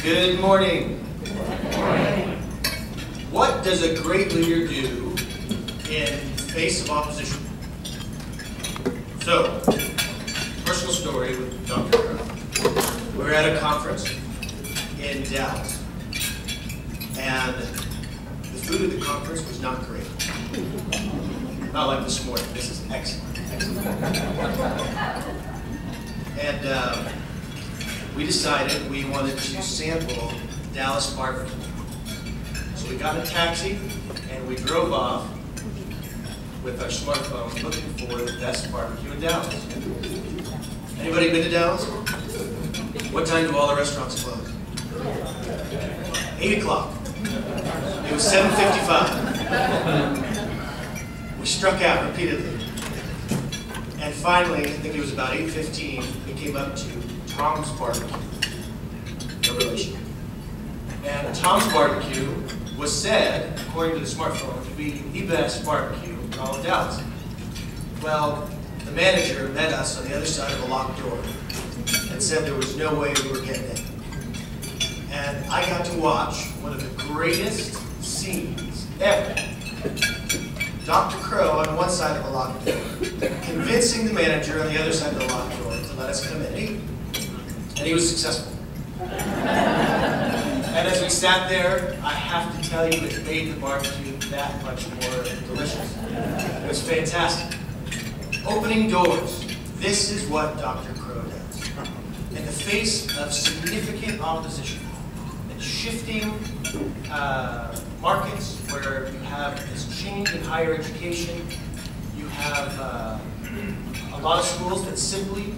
Good morning. Good morning. What does a great leader do in face of opposition? So, personal story with Dr. Crow. We were at a conference in Dallas, and the food at the conference was not great. Not like this morning. This is excellent. And we decided we wanted to sample Dallas barbecue. So we got a taxi and we drove off with our smartphones looking for the best barbecue in Dallas. Anybody been to Dallas? What time do all the restaurants close? 8 o'clock. It was 7:55. We struck out repeatedly. And finally, I think it was about 8:15, we came up to Tom's Barbecue, no relation. And Tom's Barbecue was said, according to the smartphone, to be the best barbecue in all of Dallas. Well, the manager met us on the other side of a locked door and said there was no way we were getting in. And I got to watch one of the greatest scenes ever. Dr. Crow on one side of a locked door, convincing the manager on the other side of the locked door to let us come in and eat. And he was successful. And as we sat there, I have to tell you, it made the barbecue that much more delicious. It was fantastic. Opening doors. This is what Dr. Crow does. In the face of significant opposition and shifting markets where you have this change in higher education, you have a lot of schools that simply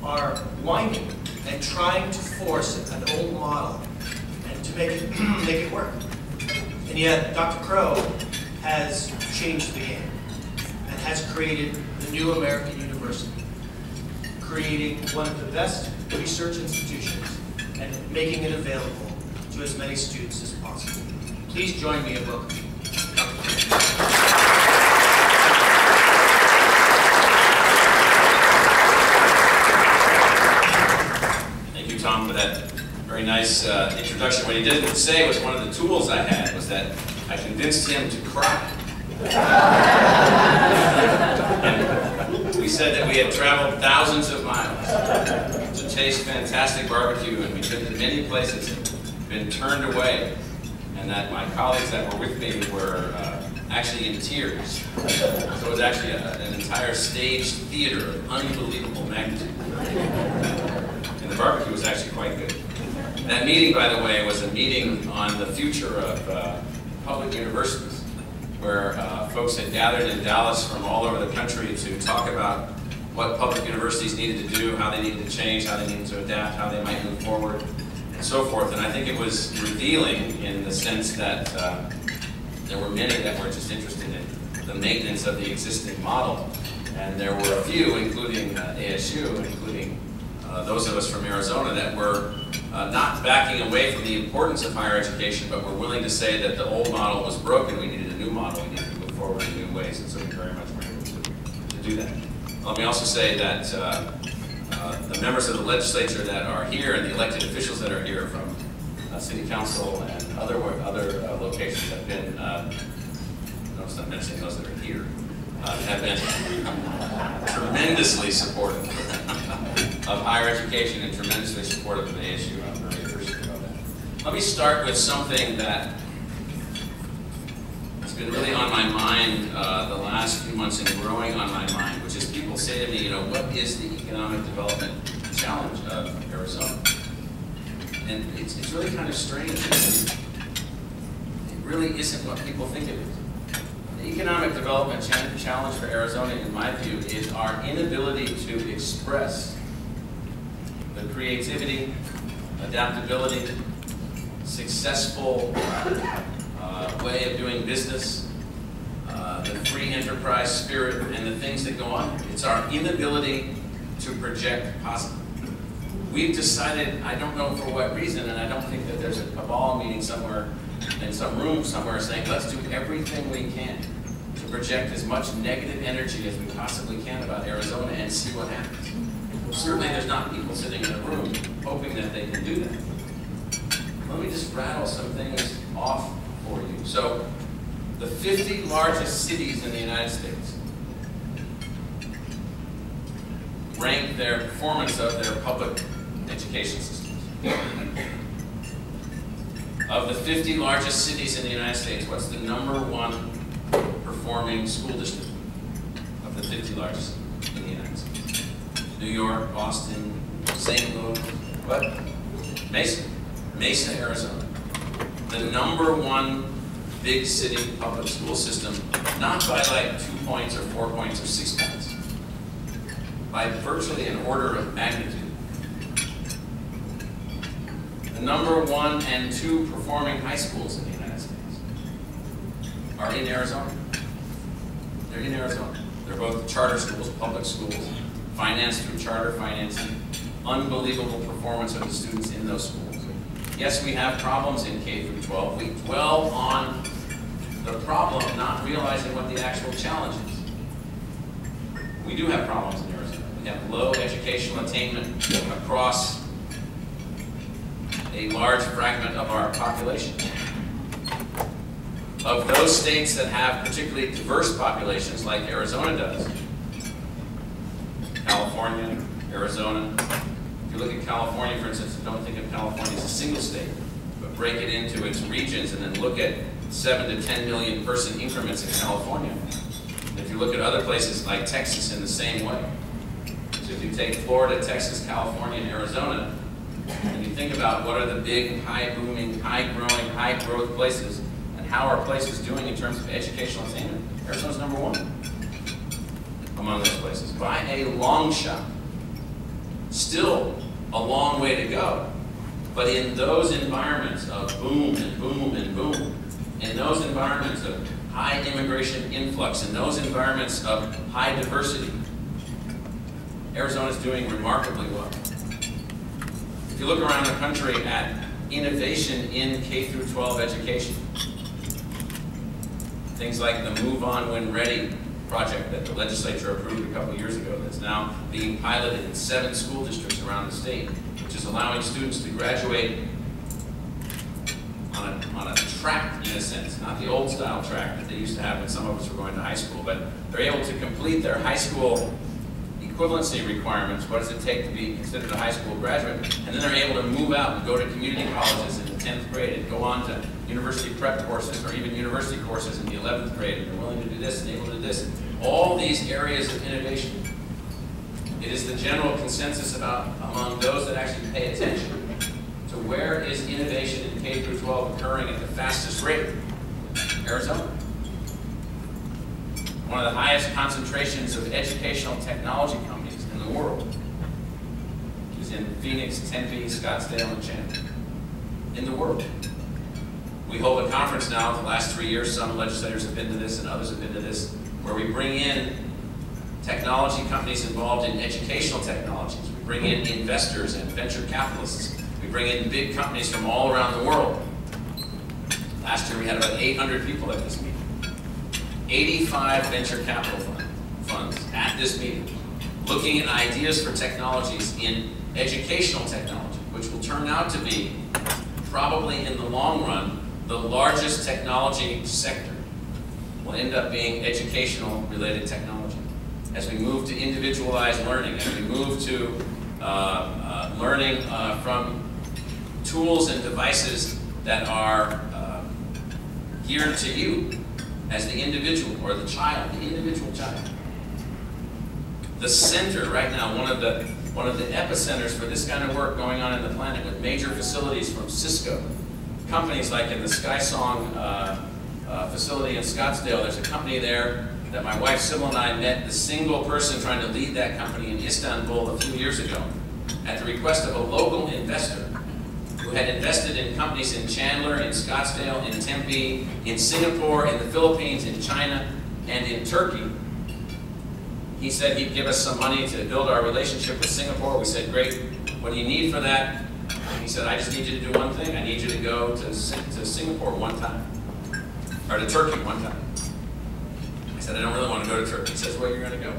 are whining and trying to force an old model and to make it work. And yet, Dr. Crow has changed the game and has created the new American university, creating one of the best research institutions and making it available to as many students as possible. Please join me in welcoming Dr. Crow. Tom, for that very nice introduction. What he didn't say was one of the tools I had was that I convinced him to cry. And we said that we had traveled thousands of miles to taste fantastic barbecue, and we'd been to many places and been turned away, and that my colleagues that were with me were actually in tears. So it was actually an entire staged theater of unbelievable magnitude. And the barbecue was actually quite good. That meeting, by the way, was a meeting on the future of public universities, where folks had gathered in Dallas from all over the country to talk about what public universities needed to do, how they needed to change, how they needed to adapt, how they might move forward, and so forth. And I think it was revealing in the sense that there were many that were just interested in the maintenance of the existing model. And there were a few, including ASU, including those of us from Arizona, that were not backing away from the importance of higher education, but were willing to say that the old model was broken, we needed a new model, we needed to move forward in new ways, and so we very much were able to do that. Let me also say that the members of the legislature that are here and the elected officials that are here from City Council and other locations have been, notice I'm mentioning those that are here, have been tremendously supportive of higher education and tremendously supportive of ASU. I'm very appreciative of that. Let me start with something that has been really on my mind the last few months and growing on my mind, which is people say to me, you know, what is the economic development challenge of Arizona? And it's really kind of strange. It really isn't what people think it is. The economic development challenge for Arizona, in my view, is our inability to express the creativity, adaptability, successful way of doing business, the free enterprise spirit, and the things that go on. It's our inability to project positive. We've decided, I don't know for what reason, and I don't think that there's a cabal meeting somewhere in some room somewhere saying, let's do everything we can to project as much negative energy as we possibly can about Arizona and see what happens. Certainly there's not people sitting in a room hoping that they can do that. largest cities in the United States rank their performance of their public education systems. Of the 50 largest cities in the United States, what's the #1 performing school district of the 50 largest in the United States? New York, Boston, St. Louis, what? Mesa, Arizona. The #1 big city public school system, not by like 2 points or 4 points or 6 points, by virtually an order of magnitude. The #1 and 2 performing high schools in the United States are in Arizona. They're in Arizona. They're both charter schools, public schools, financed through charter financing, unbelievable performance of the students in those schools. Yes, we have problems in K through 12. We dwell on the problem, not realizing what the actual challenge is. We do have problems in Arizona. We have low educational attainment across a large fragment of our population. Of those states that have particularly diverse populations, like Arizona does, California, Arizona. If you look at California, for instance, don't think of California as a single state, but break it into its regions and then look at 7 to 10 million person increments in California. And if you look at other places like Texas in the same way. So if you take Florida, Texas, California, and Arizona, and you think about what are the big, high-booming, high-growing, high-growth places, and how are places doing in terms of educational attainment, Arizona's #1 among those places, by a long shot. Still a long way to go, but in those environments of boom and boom and boom, in those environments of high immigration influx, in those environments of high diversity, Arizona's doing remarkably well. If you look around the country at innovation in K through 12 education, things like the Move On When Ready project that the legislature approved a couple of years ago that's now being piloted in 7 school districts around the state, which is allowing students to graduate on a track, in a sense, not the old style track that they used to have when some of us were going to high school, but they're able to complete their high school equivalency requirements. What does it take to be considered a high school graduate? And then they're able to move out and go to community colleges in the 10th grade and go on to university prep courses or even university courses in the 11th grade, and they're willing to do this and able to do this. All these areas of innovation. It is the general consensus among those that actually pay attention to where is innovation in K through 12 occurring at the fastest rate. Arizona. One of the highest concentrations of educational technology companies in the world is in Phoenix, Tempe, Scottsdale, and Chandler. In the world. We hold a conference now the last 3 years. Some legislators have been to this and others have been to this, where we bring in technology companies involved in educational technologies. We bring in investors and venture capitalists. We bring in big companies from all around the world. Last year we had about 800 people at this meeting. 85 venture capital funds at this meeting, looking at ideas for technologies in educational technology, which will turn out to be, probably in the long run, the largest technology sector will end up being educational related technology. As we move to individualized learning, as we move to learning from tools and devices that are geared to you as the individual or the child, the individual child. The center right now, one of the epicenters for this kind of work going on in the planet, with major facilities from Cisco, companies like in the SkySong facility in Scottsdale. There's a company there that my wife Sybil and I met the single person trying to lead that company in Istanbul a few years ago at the request of a local investor who had invested in companies in Chandler, in Scottsdale, in Tempe, in Singapore, in the Philippines, in China, and in Turkey. He said he'd give us some money to build our relationship with Singapore. We said, great. What do you need for that? He said, I just need you to do one thing. I need you to go to Singapore one time. Or to Turkey one time. I said, I don't really want to go to Turkey. He says, well, you're going to go.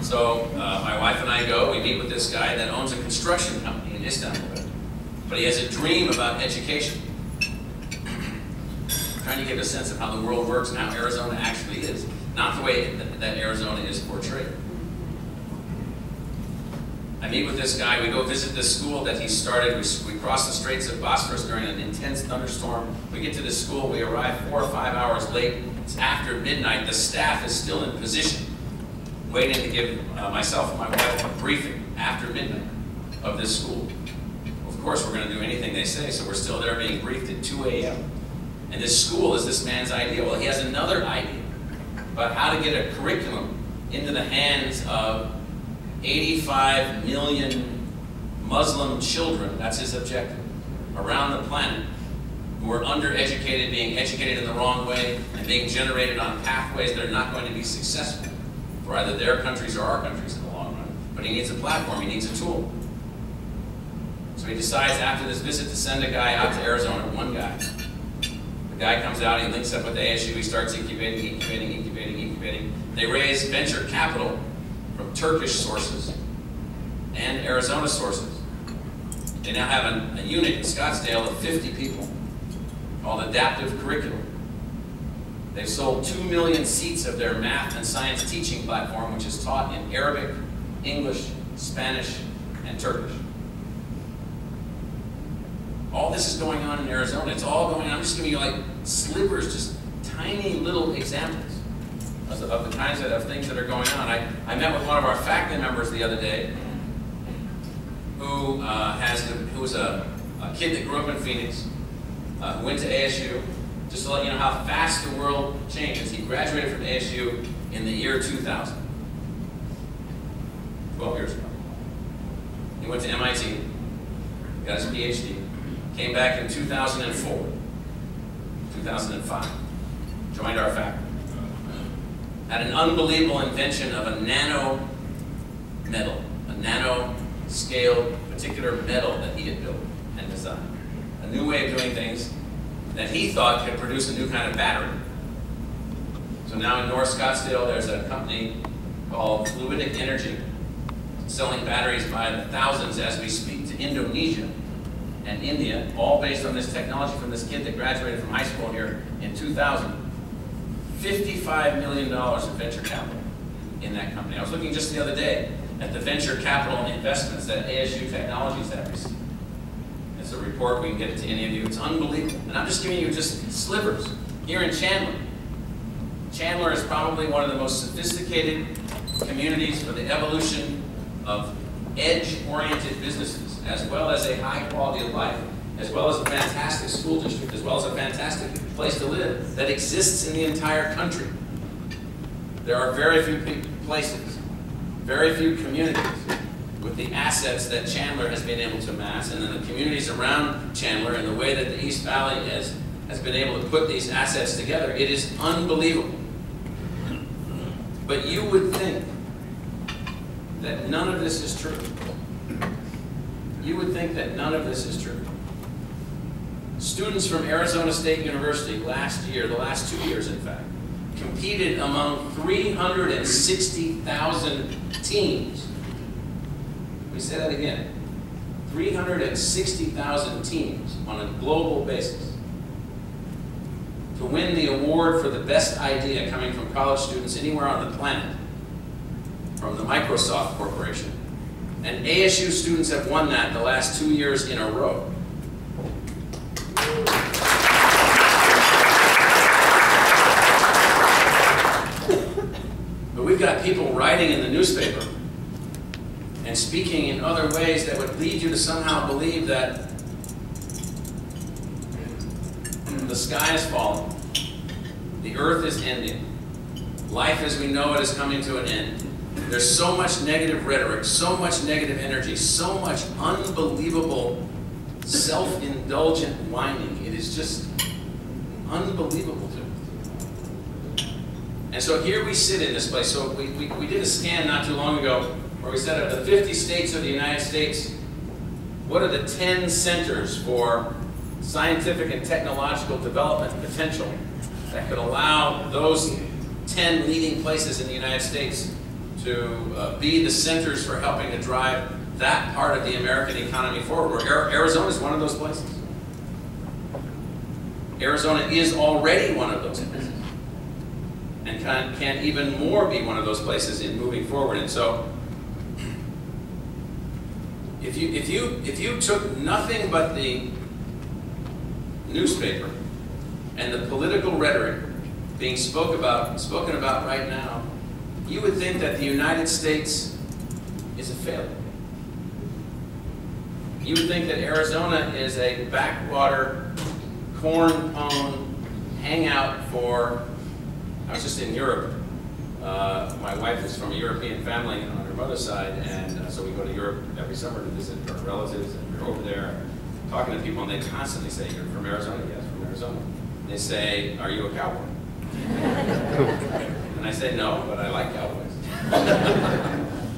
So my wife and I go. We meet with this guy that owns a construction company in Istanbul. But he has a dream about education. trying to give a sense of how the world works and how Arizona actually is, not the way that Arizona is portrayed. I meet with this guy, we go visit this school that he started, we cross the Straits of Bosphorus during an intense thunderstorm. We get to this school, we arrive 4 or 5 hours late, it's after midnight, the staff is still in position, waiting to give myself and my wife a briefing after midnight of this school. Of course we're going to do anything they say, so we're still there being briefed at 2 a.m. And this school is this man's idea. Well, he has another idea about how to get a curriculum into the hands of 85 million Muslim children, that's his objective, around the planet, who are undereducated, being educated in the wrong way, and being generated on pathways that are not going to be successful for either their countries or our countries in the long run. But he needs a platform, he needs a tool. So he decides after this visit to send a guy out to Arizona, one guy. The guy comes out, he links up with ASU, he starts incubating. They raise venture capital from Turkish sources and Arizona sources. They now have a unit in Scottsdale of 50 people called Adaptive Curriculum. They've sold 2 million seats of their math and science teaching platform, which is taught in Arabic, English, Spanish, and Turkish. All this is going on in Arizona. It's all going on. I'm just giving you like slivers, just tiny little examples of the kinds of things that are going on. I met with one of our faculty members the other day who was a kid that grew up in Phoenix, who went to ASU. Just to let you know how fast the world changes. He graduated from ASU in the year 2000, 12 years ago. He went to MIT, got his PhD, came back in 2004, 2005, joined our faculty. Had an unbelievable invention of a nano metal, a nano-scale particular metal that he had built and designed. A new way of doing things that he thought could produce a new kind of battery. So now in North Scottsdale, there's a company called Fluidic Energy selling batteries by the thousands as we speak to Indonesia and India, all based on this technology from this kid that graduated from high school here in 2000. $55 million of venture capital in that company. I was looking just the other day at the venture capital investments that ASU Technologies have received. It's a report, we can get it to any of you. It's unbelievable. And I'm just giving you just slivers. Here in Chandler. Chandler is probably one of the most sophisticated communities for the evolution of edge-oriented businesses, as well as a high quality of life, as well as a fantastic school district, as well as a fantastic place to live that exists in the entire country. There are very few places, very few communities with the assets that Chandler has been able to amass, and then the communities around Chandler and the way that the East Valley has been able to put these assets together. It is unbelievable. But you would think that none of this is true. You would think that none of this is true. Students from Arizona State University last year, the last 2 years in fact, competed among 360,000 teams. Let me say that again. 360,000 teams on a global basis to win the award for the best idea coming from college students anywhere on the planet from the Microsoft Corporation. And ASU students have won that the last 2 years in a row. But we've got people writing in the newspaper and speaking in other ways that would lead you to somehow believe that the sky is falling, the earth is ending, life as we know it is coming to an end. There's so much negative rhetoric, so much negative energy, so much unbelievable self-indulgent whining. It is just unbelievable to me. And so here we sit in this place. So we did a scan not too long ago where we said of the 50 states of the United States, what are the 10 centers for scientific and technological development potential that could allow those 10 leading places in the United States to be the centers for helping to drive that part of the American economy forward. Arizona is one of those places. Arizona is already one of those places, and can even more be one of those places in moving forward. And so, if you took nothing but the newspaper and the political rhetoric being spoken about right now, you would think that the United States is a failure. You would think that Arizona is a backwater, corn-pone hangout for, I was just in Europe. My wife is from a European family on her mother's side, and so we go to Europe every summer to visit our relatives, and we're over there talking to people, and they constantly say, "You're from Arizona?" "Yes, from Arizona." They say, "Are you a cowboy?" And I say, "No, but I like cowboys."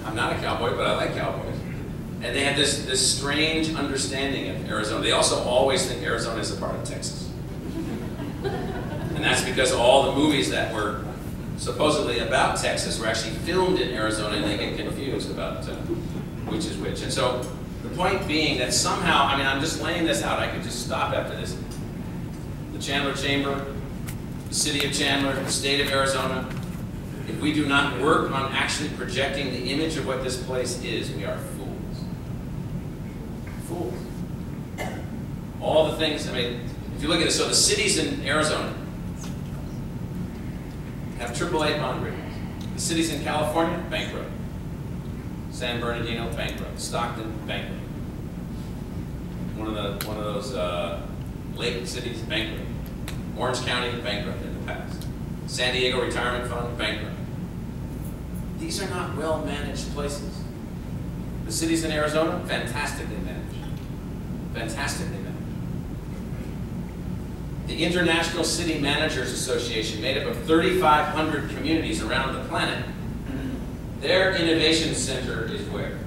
I'm not a cowboy, but I like cowboys. And they have this strange understanding of Arizona. They also always think Arizona is a part of Texas. And that's because all the movies that were supposedly about Texas were actually filmed in Arizona, and they get confused about which is which. And so the point being that somehow, I mean, I'm just laying this out. I could just stop after this. The Chandler Chamber, the city of Chandler, the state of Arizona, if we do not work on actually projecting the image of what this place is, we are fools. Fools. All the things, I mean, if you look at it, so the cities in Arizona have AAA bond ratings. The cities in California, bankrupt. San Bernardino, bankrupt. Stockton, bankrupt. One of those lake cities, bankrupt. Orange County, bankrupt in the past. San Diego Retirement Fund, bankrupt. These are not well-managed places. The cities in Arizona, fantastically managed. Fantastically managed. The International City Managers Association, made up of 3,500 communities around the planet, their innovation center is where?